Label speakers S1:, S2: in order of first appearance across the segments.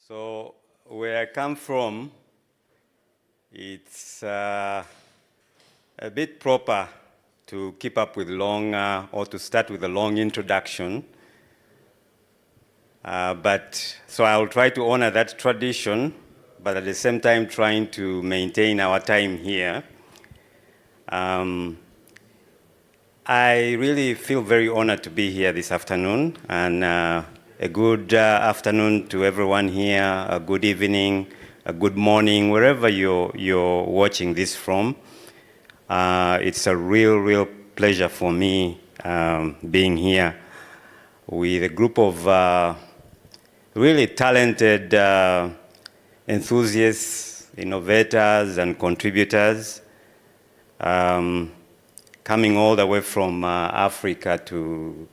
S1: So where I come from, it's a bit proper to keep up with long, or to start with a long introduction. So I'll try to honor that tradition, but at the same time trying to maintain our time here. I really feel very honored to be here this afternoon, and a good afternoon to everyone here, a good evening, a good morning, wherever you're watching this from. It's a real pleasure for me being here with a group of really talented enthusiasts, innovators, and contributors. Coming all the way from Africa to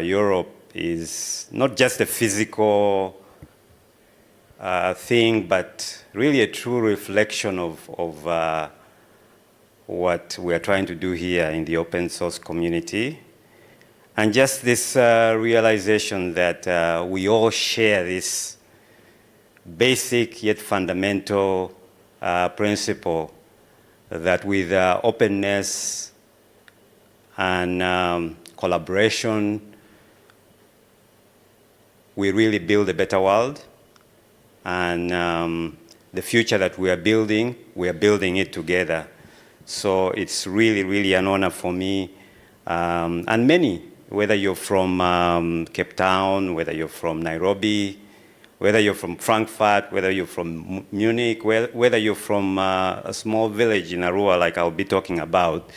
S1: Europe is not just a physical thing, but really a true reflection of what we are trying to do here in the open source community. And just this realization that we all share this basic yet fundamental principle that with openness and collaboration, we really build a better world. And the future that we are building it together. So it's really an honor for me and many, whether you're from Cape Town, whether you're from Nairobi, whether you're from Frankfurt, whether you're from Munich, whether you're from a small village in Arua, like I'll be talking about,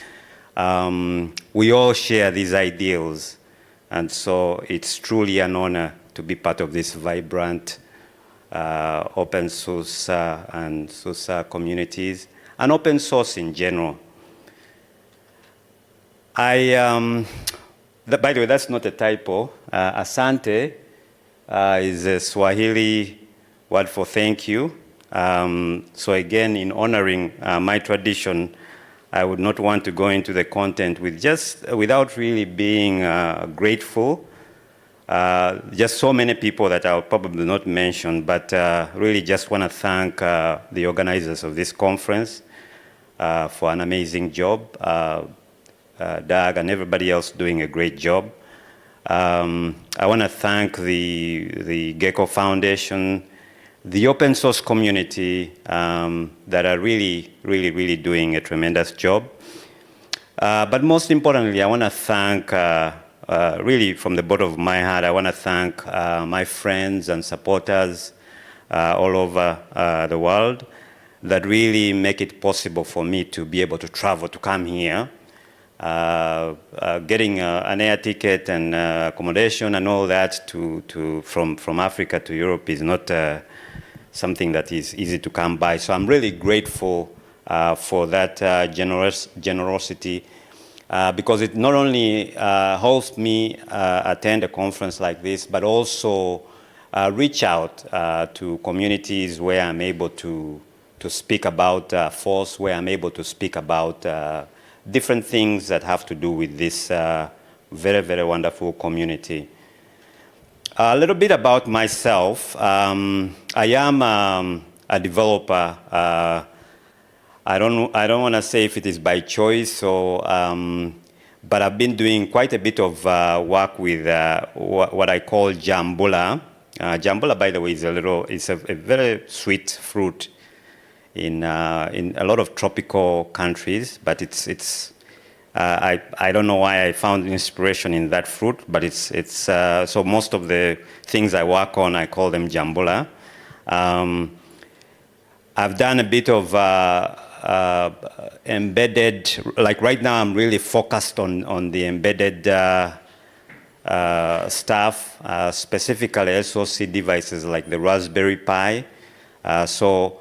S1: we all share these ideals. And so it's truly an honor to be part of this vibrant open-SUSE and SUSE communities, and open source in general. By the way, that's not a typo. Asante is a Swahili word for thank you. So again, in honoring my tradition, I would not want to go into the content without really being grateful. Just so many people that I'll probably not mention, but really just want to thank the organizers of this conference for an amazing job. Doug and everybody else doing a great job. I want to thank the Gecko Foundation, the open source community that are really doing a tremendous job. But most importantly, I want to thank, really from the bottom of my heart, I want to thank my friends and supporters all over the world that really make it possible for me to be able to travel, to come here. Getting an air ticket and accommodation and all that from Africa to Europe is not something that is easy to come by. So I'm really grateful for that generosity because it not only helps me attend a conference like this, but also reach out to communities where I'm able to speak about force, where I'm able to speak about different things that have to do with this very wonderful community. A little bit about myself. I am a developer. I don't want to say if it is by choice or, but I've been doing quite a bit of work with what I call jambula. Jambula, by the way, is a very sweet fruit in a lot of tropical countries, but I don't know why I found inspiration in that fruit, but so most of the things I work on, I call them jambula. I've done a bit of embedded, like right now I'm really focused on the embedded stuff, specifically SoC devices like the Raspberry Pi. So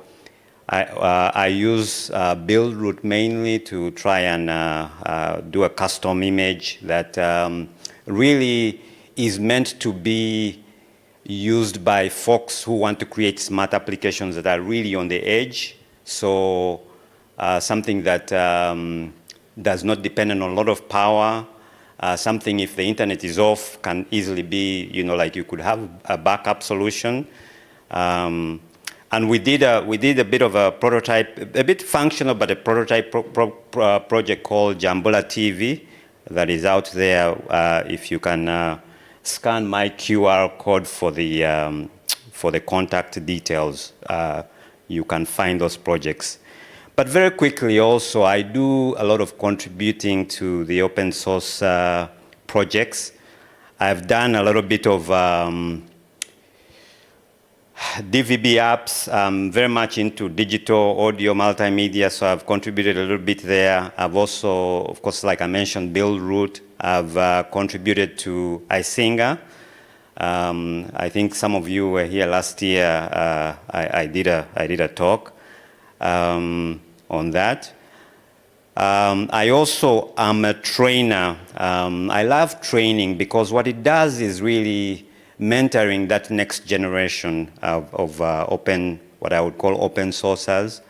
S1: I use Buildroot mainly to try and do a custom image that really is meant to be used by folks who want to create smart applications that are really on the edge. So something that does not depend on a lot of power. Something if the internet is off can easily be, like you could have a backup solution. And we did a bit of a prototype, a bit functional, but a prototype project called Jambula TV that is out there. If you can scan my QR code for the contact details, you can find those projects. But very quickly also, I do a lot of contributing to the open source projects. I've done a little bit of DVB apps. I'm very much into digital audio multimedia, so I've contributed a little bit there. I've also, of course, like I mentioned, Buildroot. I've contributed to iSinger. I think some of you were here last year. I did a talk on that. I also am a trainer. I love training because what it does is really mentoring that next generation of what I would call open sourcers.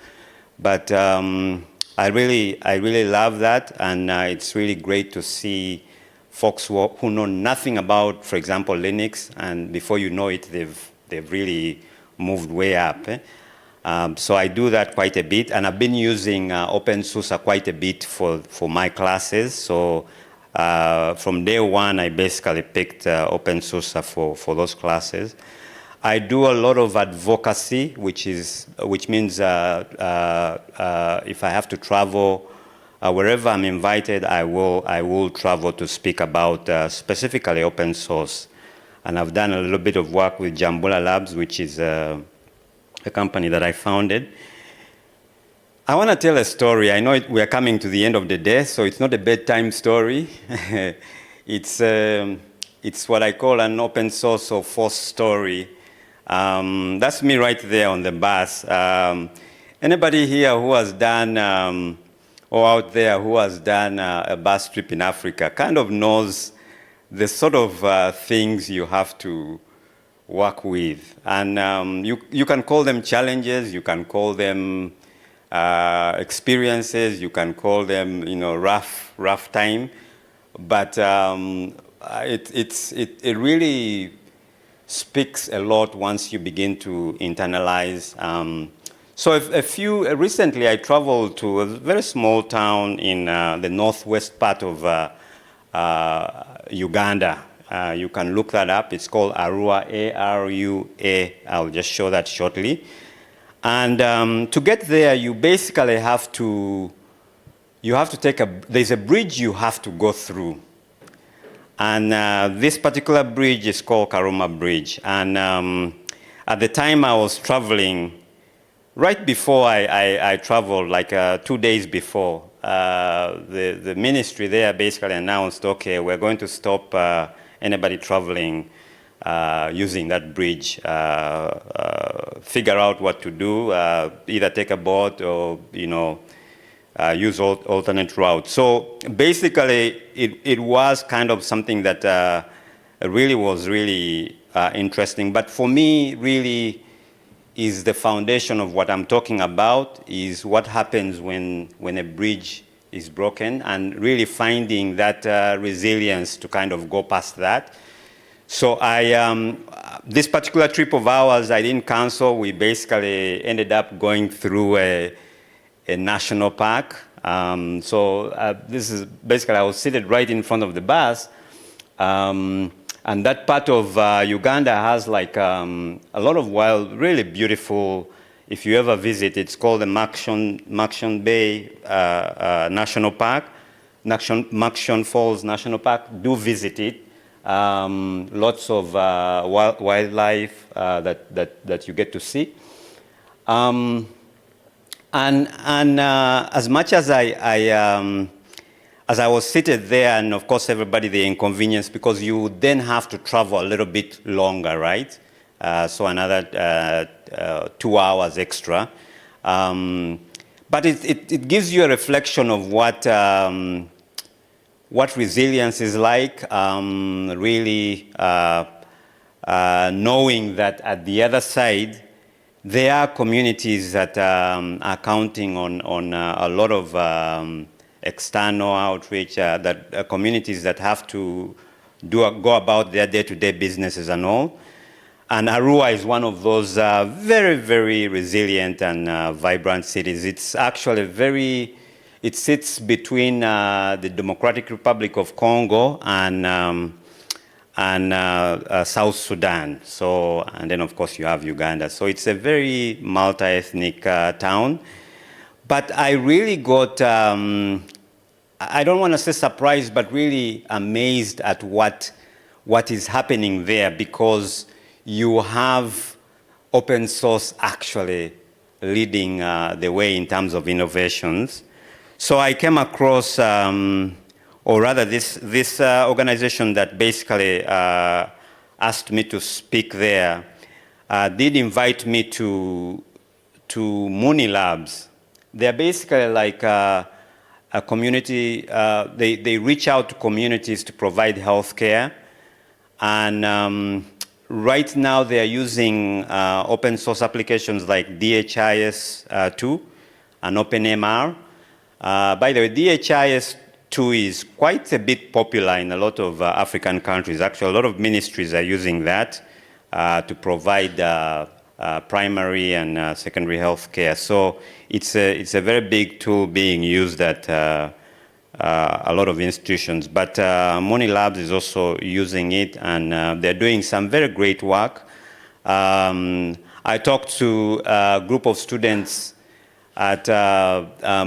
S1: But I really love that, and it's really great to see folks who know nothing about, for example, Linux, and before you know it, they've really moved way up. So I do that quite a bit, and I've been using openSUSE quite a bit for my classes. So from day one, I basically picked openSUSE for those classes. I do a lot of advocacy, which means if I have to travel wherever I'm invited, I will travel to speak about specifically open source. And I've done a little bit of work with Jambula Labs, which is a company that I founded. I want to tell a story. I know we're coming to the end of the day, so it's not a bedtime story. It's what I call an open source or force story. That's me right there on the bus. Anybody here who has done, or out there who has done a bus trip in Africa kind of knows the sort of things you have to work with. And you can call them challenges, you can call them experiences, you can call them, rough time. But it really speaks a lot once you begin to internalize. So recently I traveled to a very small town in the northwest part of Uganda. You can look that up. It's called Arua, A-R-U-A. I'll just show that shortly. And to get there, you basically have to there's a bridge you have to go through. And this particular bridge is called Karuma Bridge. And at the time I was traveling, right before I traveled, like 2 days before, the ministry there basically announced, okay, we're going to stop anybody traveling using that bridge. Figure out what to do, either take a boat or, use alternate routes. So basically, it was kind of something that really was interesting. But for me, really, is the foundation of what I'm talking about is what happens when a bridge is broken, and really finding that resilience to kind of go past that. So this particular trip of ours, I didn't cancel. We basically ended up going through a national park. This is basically, I was seated right in front of the bus. And that part of Uganda has like a lot of wild, really beautiful, if you ever visit, it's called the Makshon Bay National Park, Makshon Falls National Park. Do visit it. Lots of wildlife that you get to see. And as much as I was seated there, and of course everybody the inconvenience, because you then have to travel a little bit longer, right? So another 2 hours extra. But it gives you a reflection of what resilience is like, really knowing that at the other side, there are communities that are counting on a lot of external outreach, communities that have to go about their day-to-day businesses and all. And Arua is one of those very, very resilient and vibrant cities. It's actually it sits between the Democratic Republic of Congo and South Sudan. So, and then of course you have Uganda. So it's a very multi-ethnic town. But I really got, I don't want to say surprised, but really amazed at what is happening there, because you have open source actually leading the way in terms of innovations. So I came across, or rather this organization that basically asked me to speak there did invite me to Muni Labs. They're basically like a community, they reach out to communities to provide healthcare. And right now they are using open source applications like DHIS2 and OpenMR. By the way, DHIS2 is quite a bit popular in a lot of African countries. Actually, a lot of ministries are using that to provide primary and secondary health care. So it's a very big tool being used at a lot of institutions. But Moni Labs is also using it, and they're doing some very great work. I talked to a group of students at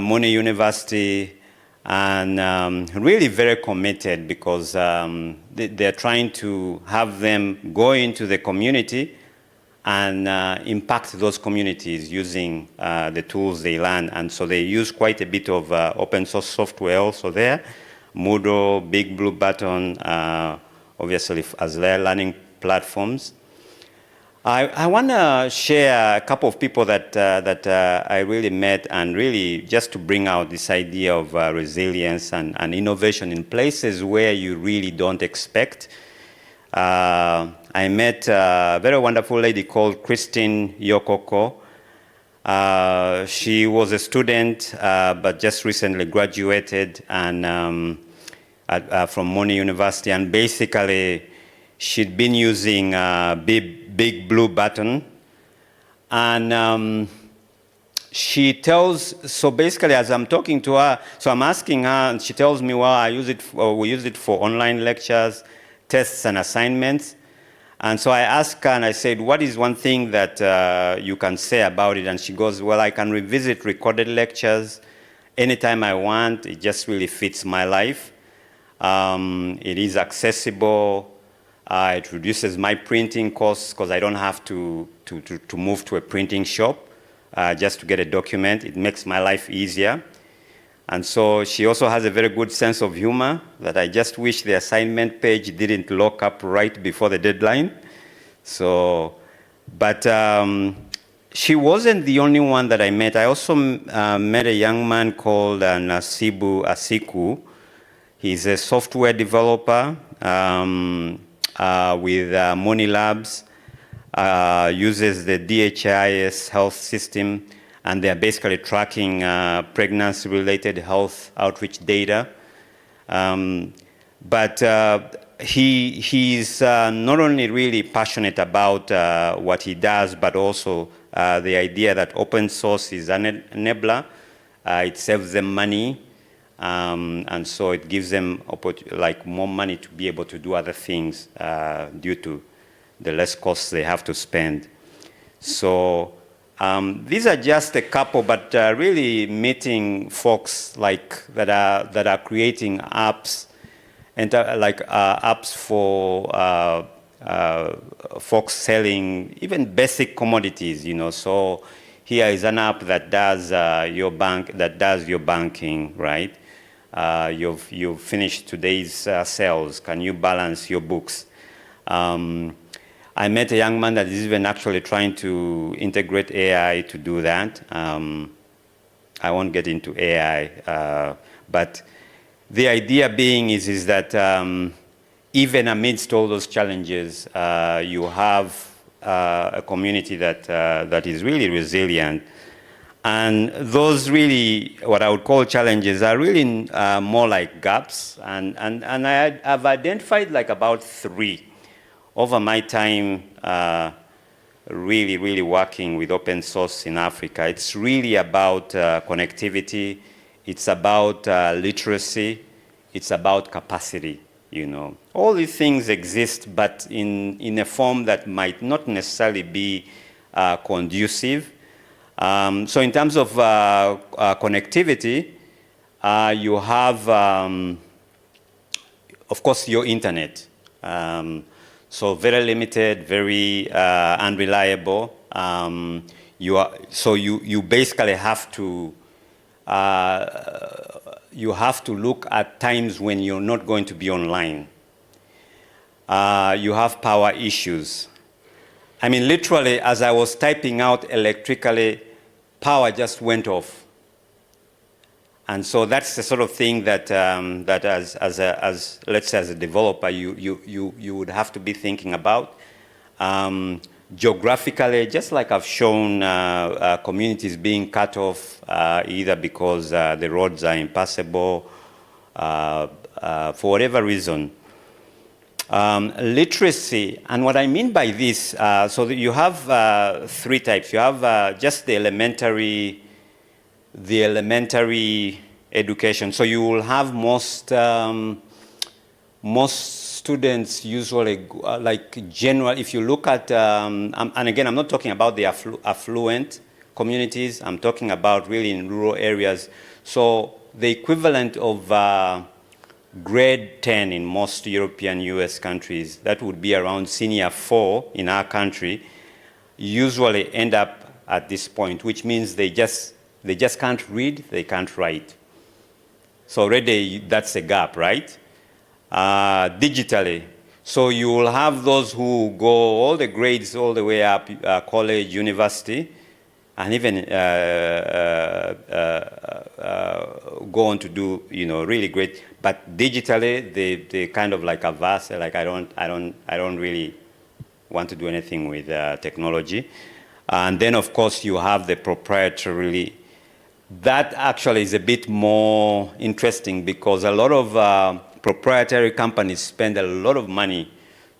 S1: Moni University, and really very committed, because they're trying to have them go into the community and impact those communities using the tools they learn. And so they use quite a bit of open source software also there. Moodle, Big Blue Button, obviously as their learning platforms. I want to share a couple of people that I really met, and really just to bring out this idea of resilience and innovation in places where you really don't expect. I met a very wonderful lady called Christine Yokoko. She was a student, but just recently graduated and from Moni University, and basically she'd been using Big Blue Button. And she tells, so basically as I'm talking to her, so I'm asking her, and she tells me, well, we use it for online lectures, tests and assignments. And so I asked her and I said, what is one thing that you can say about it? And she goes, well, I can revisit recorded lectures anytime I want. It just really fits my life. It is accessible. It reduces my printing costs, because I don't have to move to a printing shop just to get a document. It makes my life easier. And so she also has a very good sense of humor, that I just wish the assignment page didn't lock up right before the deadline. So, but she wasn't the only one that I met. I also met a young man called Nasibu Asiku. He's a software developer with Moni Labs, uses the DHIS health system, and they're basically tracking pregnancy-related health outreach data. But he's not only really passionate about what he does, but also the idea that open source is an enabler. It saves them money, and so it gives them more money to be able to do other things due to the less costs they have to spend. So these are just a couple, but really meeting folks that are creating apps, and apps for folks selling even basic commodities. So here is an app that does your banking, right? You've finished today's sales. Can you balance your books? I met a young man that is even actually trying to integrate AI to do that. I won't get into AI, but the idea being is that even amidst all those challenges, you have a community that is really resilient. And those really, what I would call challenges, are really more like gaps. And I've identified about three. over my time really working with open source in Africa, it's really about connectivity, it's about literacy, it's about capacity, you know. All these things exist, but in a form that might not necessarily be conducive. So in terms of connectivity, you have, of course, your internet. So very limited, very unreliable. You basically have to look at times when you're not going to be online. You have power issues. I mean, literally, as I was typing out electrically, power just went off. And so that's the sort of thing that, let's say, as a developer, you would have to be thinking about. Geographically, just like I've shown, communities being cut off either because the roads are impassable, for whatever reason. Literacy, and what I mean by this, so that you have three types. You have just the elementary education. So you will have most students usually like general. If you look at, and again, I'm not talking about the affluent communities. I'm talking about really in rural areas. So the equivalent of grade 10 in most European US countries, that would be around senior 4 in our country, usually end up at this point, which means they just can't read, they can't write. So already that's a gap, right? Digitally. So you will have those who go all the grades all the way up, college, university, and even go on to do, you know, really great. But digitally, they kind of like averse, like I don't really want to do anything with technology. And then of course you have the proprietary. That actually is a bit more interesting because a lot of proprietary companies spend a lot of money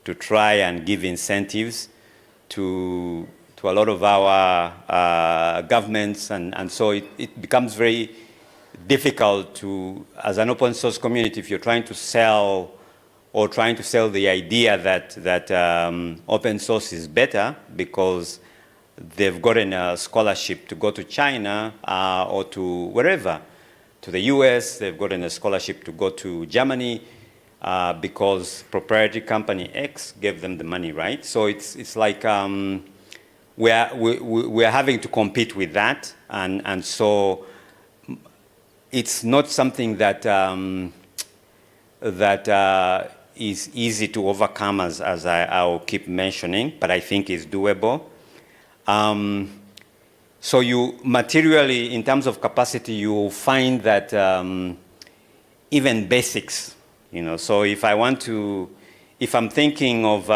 S1: to try and give incentives to a lot of our governments, and so it becomes very difficult to, as an open source community, if you're trying to sell the idea that open source is better because they've gotten a scholarship to go to China or to wherever, to the US, they've gotten a scholarship to go to Germany because proprietary company X gave them the money, right? So it's like we're having to compete with that, and so it's not something that is easy to overcome, as I'll keep mentioning, but I think is doable. So you materially, in terms of capacity, you find that even basics, you know, so if I'm thinking of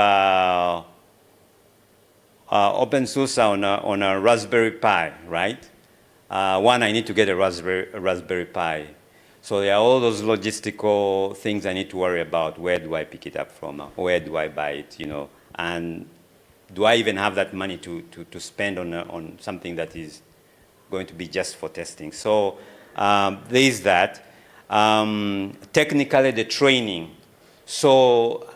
S1: openSUSE on a Raspberry Pi, right? One, I need to get a Raspberry Pi. So there are all those logistical things I need to worry about. Where do I pick it up from? Where do I buy it, you know? And do I even have that money to spend on something that is going to be just for testing? So there is that. Technically, the training. So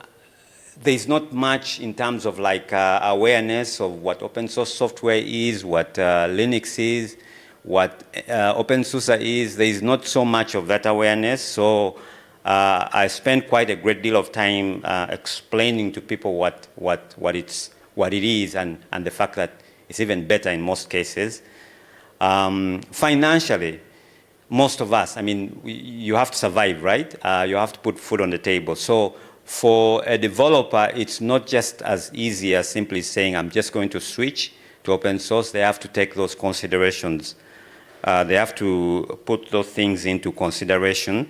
S1: there's not much in terms of like awareness of what open source software is, what Linux is, what openSUSE is. There is not so much of that awareness. So I spend quite a great deal of time explaining to people what it is, and the fact that it's even better in most cases. Financially, most of us, I mean, you have to survive, right? You have to put food on the table. So for a developer, it's not just as easy as simply saying, I'm just going to switch to open source. They have to take those considerations. They have to put those things into consideration.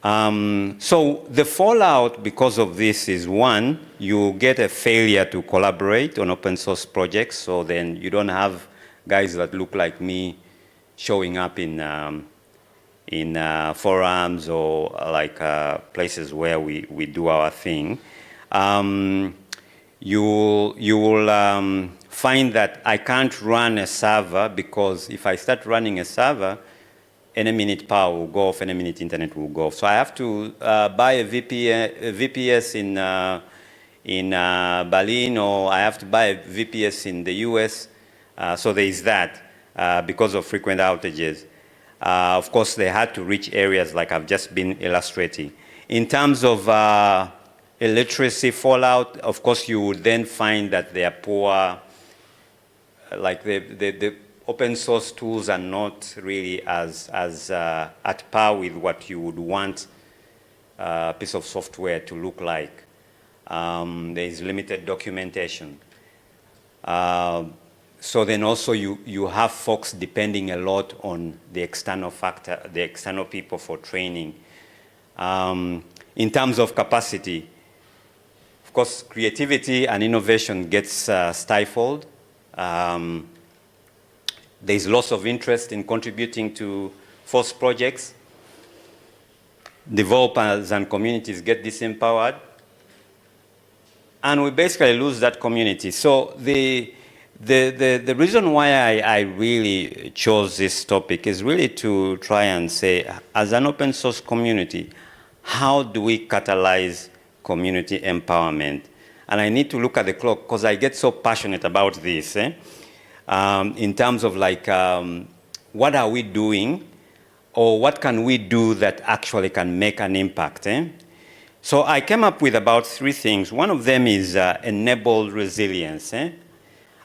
S1: So the fallout because of this is, one, you get a failure to collaborate on open source projects, so then you don't have guys that look like me showing up in forums or like places where we do our thing. you will find that I can't run a server, because if I start running a server, any minute power will go off, any minute internet will go off. So I have to buy a VPS in Berlin, or I have to buy a VPS in the US. So there is that because of frequent outages. Of course, they had to reach areas like I've just been illustrating. In terms of illiteracy fallout, of course, you would then find that they are poor, like the open source tools are not really as at par with what you would want a piece of software to look like. There is limited documentation. So then also you have folks depending a lot on the external factor, the external people for training. In terms of capacity, of course, creativity and innovation gets stifled. There's loss of interest in contributing to FOSS projects. Developers and communities get disempowered. And we basically lose that community. So the reason why I really chose this topic is really to try and say, as an open source community, how do we catalyze community empowerment? And I need to look at the clock because I get so passionate about this. In terms of like, what are we doing, or what can we do that actually can make an impact? So I came up with about 3 things. One of them is enabled resilience. And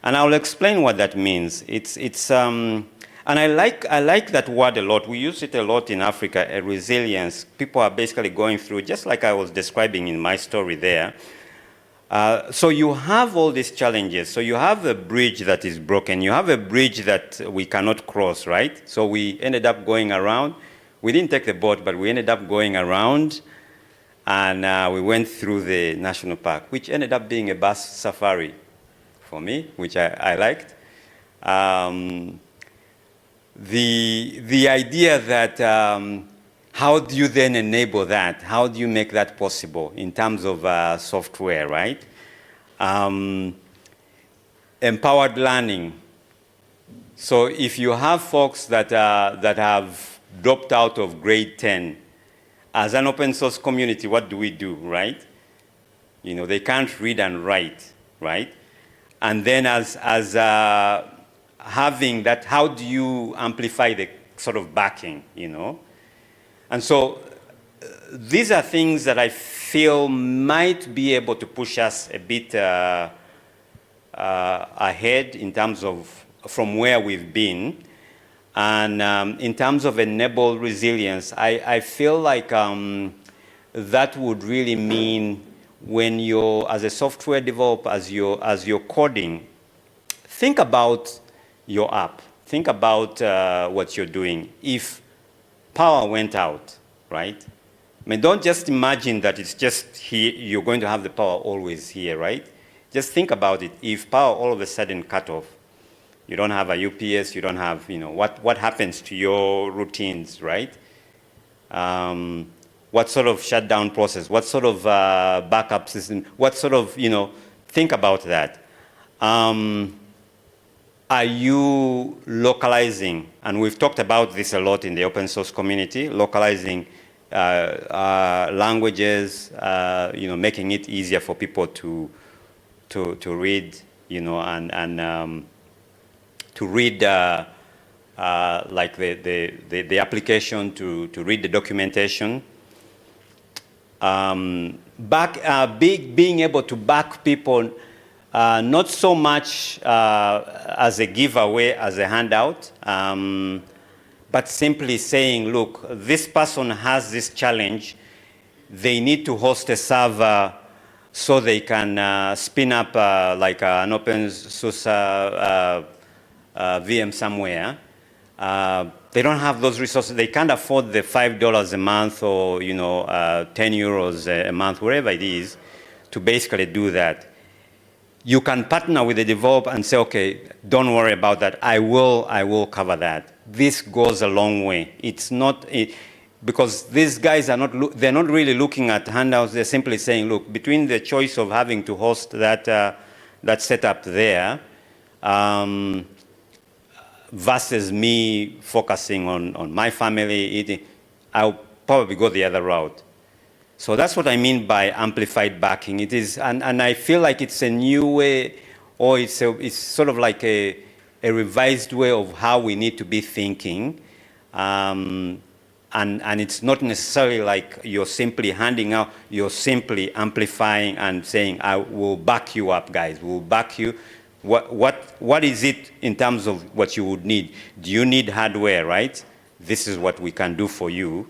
S1: I'll explain what that means. And I like that word a lot. We use it a lot in Africa, a resilience. People are basically going through, just like I was describing in my story there. So you have all these challenges. So you have a bridge that is broken. You have a bridge that we cannot cross, right? So we ended up going around. We didn't take the boat, but we ended up going around, and we went through the national park, which ended up being a bus safari for me, which I liked. The idea that how do you then enable that? How do you make that possible in terms of software, right? Empowered learning. So if you have folks that have dropped out of grade 10, as an open source community, what do we do, right? You know, they can't read and write, right? And then as having that, how do you amplify the sort of backing, you know? And so these are things that I feel might be able to push us a bit ahead in terms of from where we've been. And in terms of enabled resilience, I feel like that would really mean when you're, as a software developer, as you're coding, think about your app. Think about what you're doing. If power went out, right? I mean, don't just imagine that it's just here, you're going to have the power always here, right? Just think about it. If power all of a sudden cut off, you don't have a UPS, you don't have, you know, what happens to your routines, right? What sort of shutdown process? What sort of backup system? What sort of, you know, think about that. Are you localizing? And we've talked about this a lot in the open source community, localizing languages, you know, making it easier for people to read, you know, and to read like the application, to read the documentation. Being able to back people, not so much as a giveaway, as a handout, but simply saying, look, this person has this challenge. They need to host a server so they can spin up like an openSUSE VM somewhere. They don't have those resources. They can't afford the $5 a month or, you know, 10 euros a month, wherever it is, to basically do that. You can partner with the developer and say, okay, don't worry about that. I will cover that. This goes a long way. It's not, because these guys are not, they're not really looking at handouts, they're simply saying, look, between the choice of having to host that, that setup there, versus me focusing on my family, eating, I'll probably go the other route. So that's what I mean by amplified backing. It is, and I feel like it's a new way, or it's sort of like a revised way of how we need to be thinking. And it's not necessarily like you're simply handing out, you're simply amplifying and saying, I will back you up, guys, we'll back you. What is it in terms of what you would need? Do you need hardware, right? This is what we can do for you.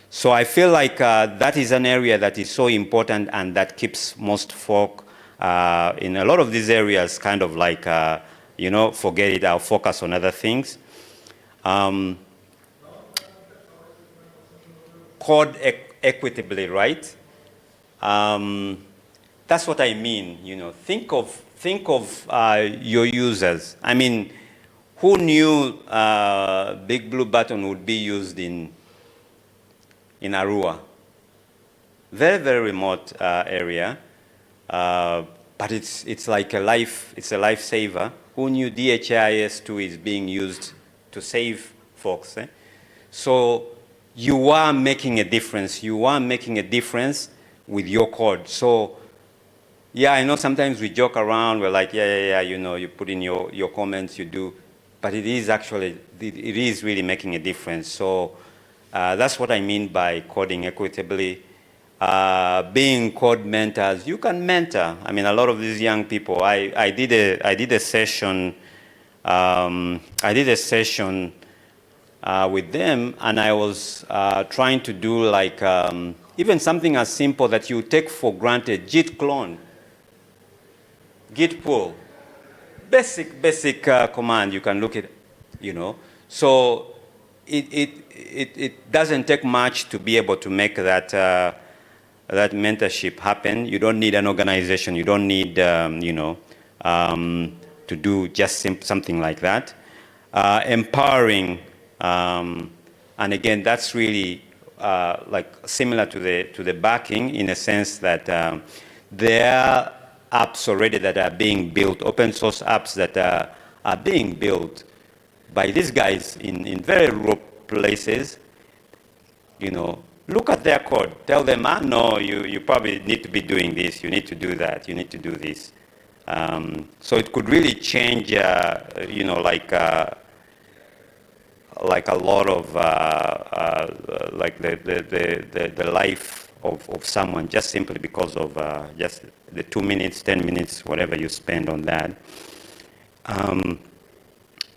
S1: So I feel like that is an area that is so important and that keeps most folk in a lot of these areas kind of like, you know, forget it, I'll focus on other things. Code equitably, right? That's what I mean, you know, think of your users. I mean, who knew Big Blue Button would be used in Arua? Very, very remote area, but it's like it's a lifesaver. Who knew DHIS2 is being used to save folks? Eh? So you are making a difference. You are making a difference with your code. So yeah, I know sometimes we joke around, we're like, yeah, you know, you put in your comments, you do, but it is actually, it is really making a difference. So that's what I mean by coding equitably. Being code mentors, you can mentor. I mean, a lot of these young people, I did a session with them, and I was trying to do like, even something as simple that you take for granted, git clone, git pull, basic command you can look at, you know. So it doesn't take much to be able to make that that mentorship happen. You don't need an organization. You don't need you know, to do just something like that. Empowering, and again, that's really like similar to the backing in a sense that there are apps already that are being built, open source apps that are being built by these guys in very rural places. You know, look at their code. Tell them, no, you probably need to be doing this. You need to do that. You need to do this. So it could really change, you know, like a lot of like the life of someone just simply because of just the 2 minutes, 10 minutes, whatever you spend on that.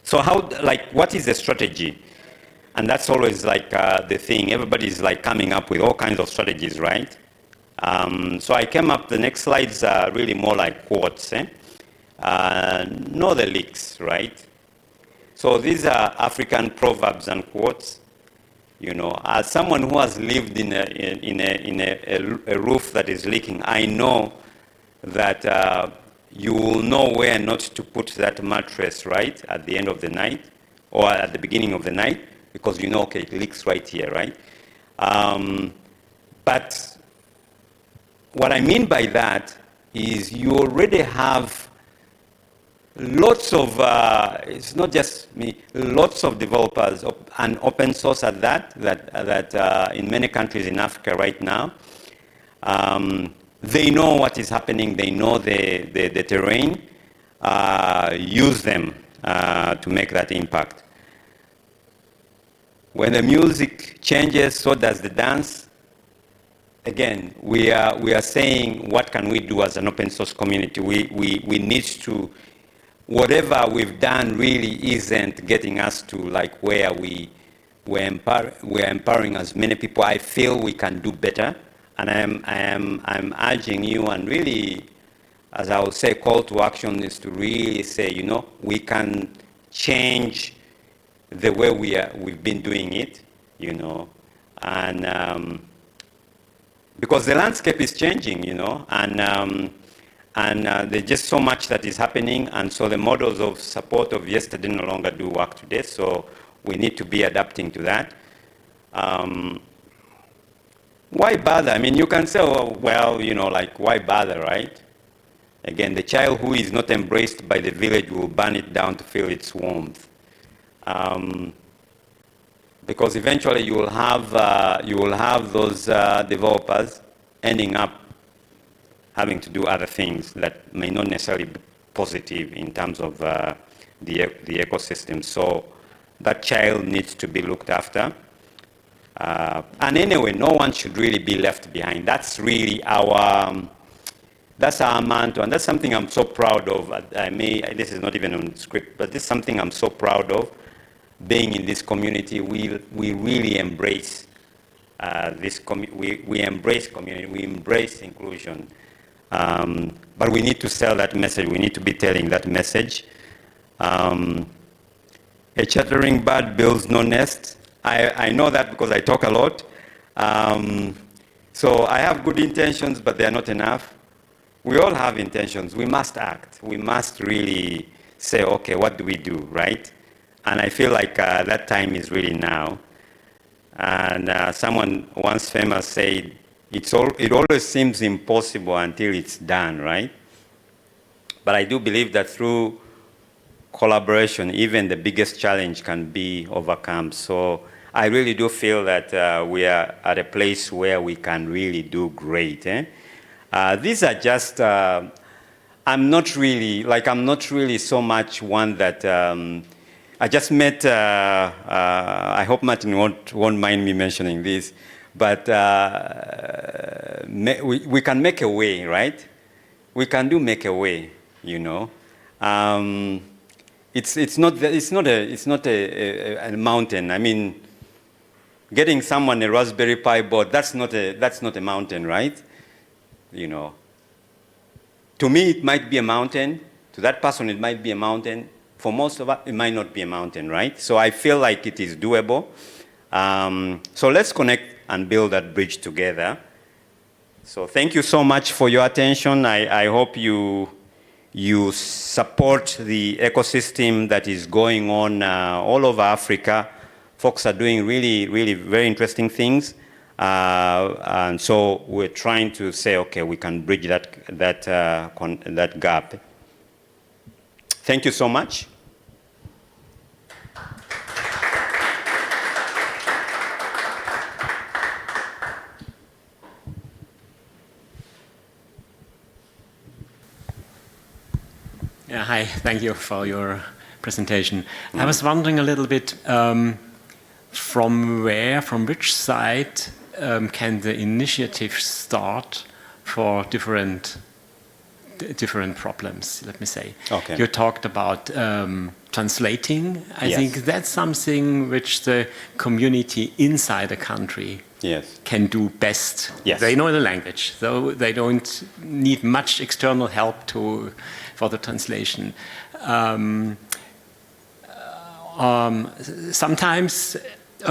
S1: So how, like, what is the strategy? And that's always like the thing. Everybody's like coming up with all kinds of strategies, right? So I came up, the next slides are really more like quotes. Know the leaks, right? So these are African proverbs and quotes. You know, as someone who has lived in a roof that is leaking, I know that you will know where not to put that mattress, right, at the end of the night or at the beginning of the night, because you know, okay, it leaks right here, right? But what I mean by that is you already have lots of, it's not just me, lots of developers and open source at that in many countries in Africa right now. They know what is happening, they know the terrain, use them to make that impact. When the music changes, so does the dance. Again, we are saying, what can we do as an open source community? We need to, whatever we've done really isn't getting us to like where we're empowering as many people. I feel we can do better, and I'm urging you, and really, as I would say, call to action is to really say, you know, we can change the way we've been doing it, you know, and because the landscape is changing, you know, and there's just so much that is happening, and so the models of support of yesterday no longer do work today, so we need to be adapting to that. why bother? I mean, you can say, oh, well, you know, like, why bother, right? Again, the child who is not embraced by the village will burn it down to feel its warmth. Because eventually you will have those developers ending up having to do other things that may not necessarily be positive in terms of the ecosystem. So that child needs to be looked after. And anyway, no one should really be left behind. That's really that's our mantra, and that's something I'm so proud of. This is not even on the script, but this is something I'm so proud of. Being in this community, we really embrace we embrace community, we embrace inclusion. But we need to sell that message. We need to be telling that message. A chattering bird builds no nest. I know that because I talk a lot. So I have good intentions, but they're not enough. We all have intentions. We must act. We must really say, okay, what do we do, right? And I feel like that time is really now. And someone once famous said, it always seems impossible until it's done, right? But I do believe that through collaboration, even the biggest challenge can be overcome. So I really do feel that we are at a place where we can really do great. These are just, I'm not really so much one that, I just met, I hope Martin won't mind me mentioning this, but we can make a way, right? We can make a way, you know. It's not a mountain. I mean, getting someone a Raspberry Pi board, that's not a mountain, right? You know. To me, it might be a mountain. To that person, it might be a mountain. For most of us, it might not be a mountain, right? So I feel like it is doable. So let's connect and build that bridge together. So thank you so much for your attention. I hope you support the ecosystem that is going on all over Africa. Folks are doing really, really very interesting things. And so we're trying to say, okay, we can bridge that gap. Thank you so much.
S2: Yeah, hi, thank you for your presentation. I was wondering a little bit from which side can the initiative start for different problems, let me say.
S1: Okay.
S2: You talked about translating. I
S1: Yes.
S2: think that's something which the community inside the country
S1: Yes.
S2: can do best.
S1: Yes.
S2: They know the language, so they don't need much external help for the translation. Sometimes,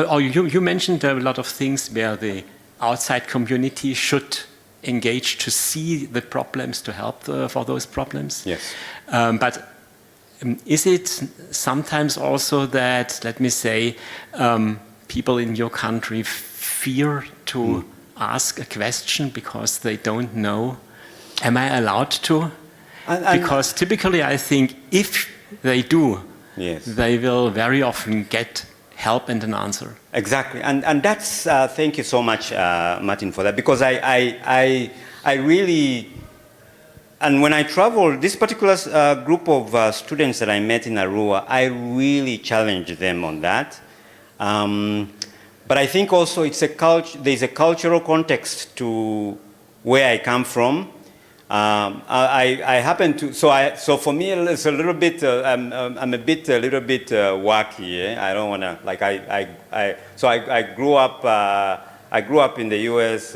S2: or you mentioned a lot of things where the outside community should engage to see the problems, to help for those problems.
S1: Yes.
S2: But is it sometimes also that, let me say, people in your country fear to ask a question because they don't know, am I allowed to? Because typically I think if they do,
S1: yes,
S2: they will very often get help and an answer.
S1: Exactly, and that's thank you so much, Martin, for that, because I really, and when I travel, this particular group of students that I met in Arua, I really challenged them on that. But I think also it's there's a cultural context to where I come from. I happen to, so for me it's a little bit, I'm a little bit wacky. I don't want to, like I grew up in the U.S.,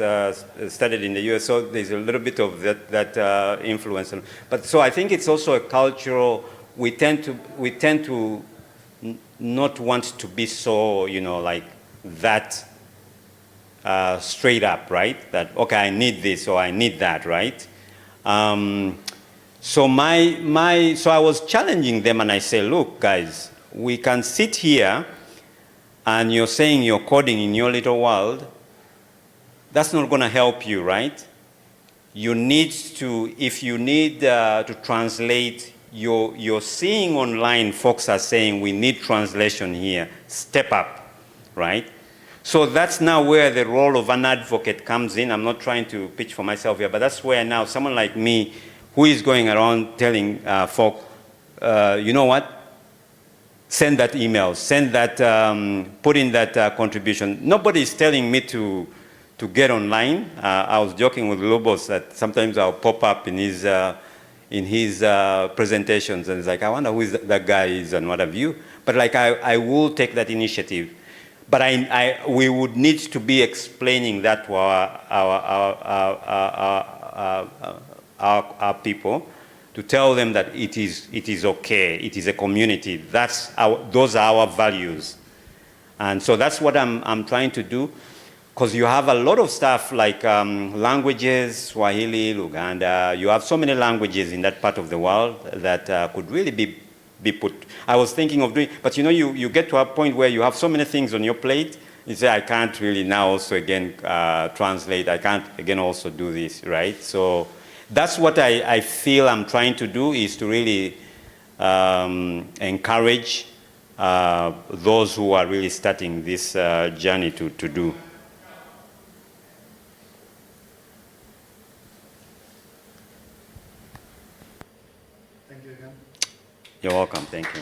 S1: studied in the U.S., so there's a little bit of that influence. But so I think it's also a cultural, we tend to not want to be so, like that straight up, right? That, okay, I need this or I need that, right? So I was challenging them and I say, look, guys, we can sit here and you're saying you're coding in your little world, that's not going to help you, right? You need to, if you need to translate, you're seeing online folks are saying we need translation here, step up, right? So that's now where the role of an advocate comes in. I'm not trying to pitch for myself here, but that's where now someone like me who is going around telling folk, you know what? Send that email, send that, put in that contribution. Nobody is telling me to get online. I was joking with Lobos that sometimes I'll pop up in his presentations and it's like, I wonder who that guy is and what have you. But like I will take that initiative. But we would need to be explaining that to our people, to tell them that it is okay, it is a community. Those are our values, and so that's what I'm trying to do. Because you have a lot of stuff like languages, Swahili, Luganda. You have so many languages in that part of the world that could really be put. I was thinking of doing, but you know, you get to a point where you have so many things on your plate. You say, I can't really now also again translate. I can't again also do this, right? So that's what I feel I'm trying to do, is to really encourage those who are really starting this journey to do.
S3: Thank you again.
S1: You're welcome. Thank you.